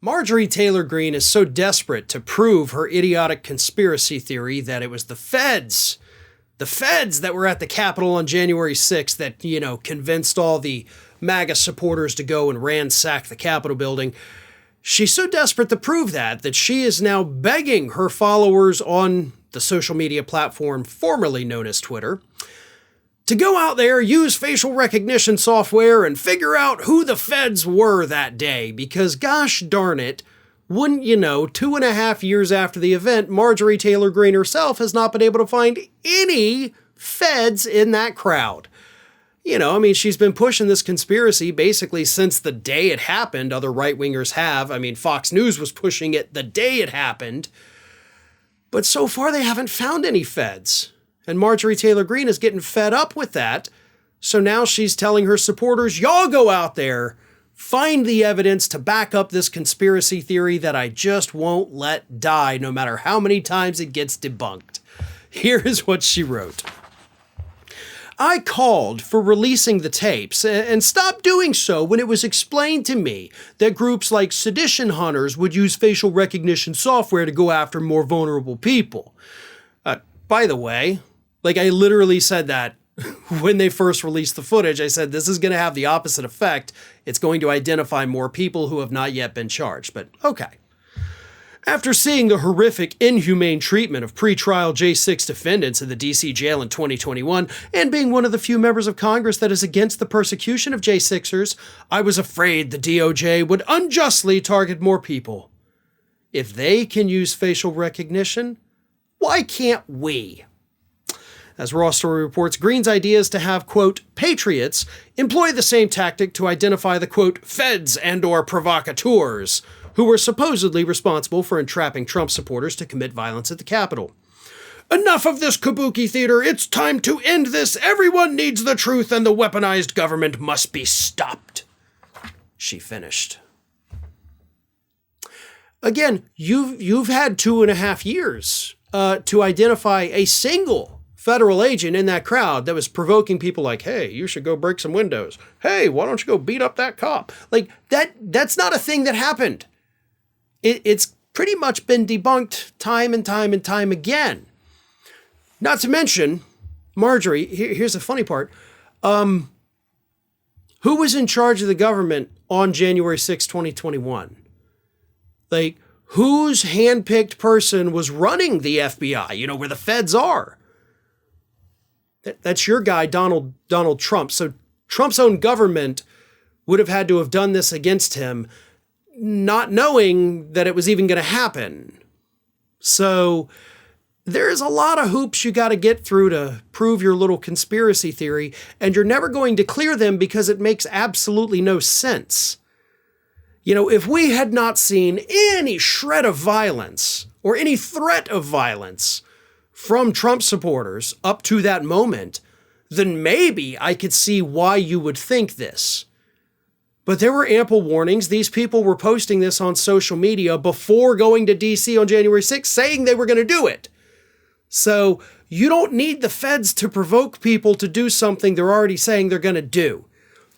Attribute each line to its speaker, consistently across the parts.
Speaker 1: Marjorie Taylor Greene is so desperate to prove her idiotic conspiracy theory that it was the feds that were at the Capitol on January 6th that, convinced all the MAGA supporters to go and ransack the Capitol building. She's so desperate to prove that she is now begging her followers on the social media platform formerly known as Twitter to go out there, use facial recognition software, and figure out who the feds were that day. Because gosh darn it, wouldn't you know, 2.5 years after the event, Marjorie Taylor Greene herself has not been able to find any feds in that crowd. She's been pushing this conspiracy basically since the day it happened. Other right-wingers have. Fox News was pushing it the day it happened. But so far they haven't found any feds. And Marjorie Taylor Greene is getting fed up with that. So now she's telling her supporters, y'all go out there, find the evidence to back up this conspiracy theory that I just won't let die, no matter how many times it gets debunked. Here is what she wrote. I called for releasing the tapes and stopped doing so when it was explained to me that groups like Sedition hunters would use facial recognition software to go after more vulnerable people. By the way, I literally said that when they first released the footage. I said, this is going to have the opposite effect. It's going to identify more people who have not yet been charged, but okay. After seeing the horrific, inhumane treatment of pretrial J6 defendants in the DC jail in 2021, and being one of the few members of Congress that is against the persecution of J6ers, I was afraid the DOJ would unjustly target more people. If they can use facial recognition, why can't we? As Raw Story reports, Greene's idea is to have, quote, patriots employ the same tactic to identify the, quote, feds and/or provocateurs who were supposedly responsible for entrapping Trump supporters to commit violence at the Capitol. Enough of this kabuki theater. It's time to end this. Everyone needs the truth and the weaponized government must be stopped. She finished. Again, you've had 2.5 years to identify a single federal agent in that crowd that was provoking people like, hey, you should go break some windows. Hey, why don't you go beat up that cop? That's not a thing that happened. It's pretty much been debunked time and time and time again. Not to mention, Marjorie, here's the funny part. Who was in charge of the government on January 6, 2021? Whose handpicked person was running the FBI, where the feds are? That's your guy, Donald Trump. So Trump's own government would have had to have done this against him, not knowing that it was even going to happen. So there's a lot of hoops you got to get through to prove your little conspiracy theory, and you're never going to clear them because it makes absolutely no sense. If we had not seen any shred of violence or any threat of violence from Trump supporters up to that moment, then maybe I could see why you would think this. But there were ample warnings. These people were posting this on social media before going to DC on January 6th, saying they were going to do it. So you don't need the feds to provoke people to do something they're already saying they're going to do.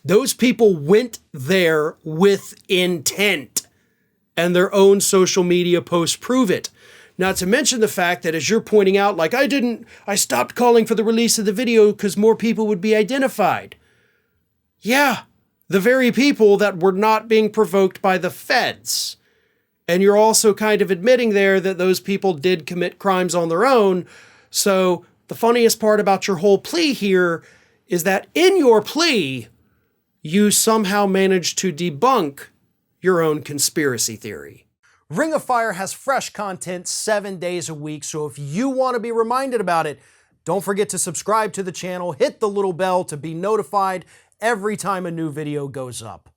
Speaker 1: Those people went there with intent, and their own social media posts prove it. Not to mention the fact that, as you're pointing out, I stopped calling for the release of the video because more people would be identified. Yeah, the very people that were not being provoked by the feds. And you're also kind of admitting there that those people did commit crimes on their own. So the funniest part about your whole plea here is that in your plea, you somehow managed to debunk your own conspiracy theory. Ring of Fire has fresh content 7 days a week, so if you want to be reminded about it, don't forget to subscribe to the channel, hit the little bell to be notified every time a new video goes up.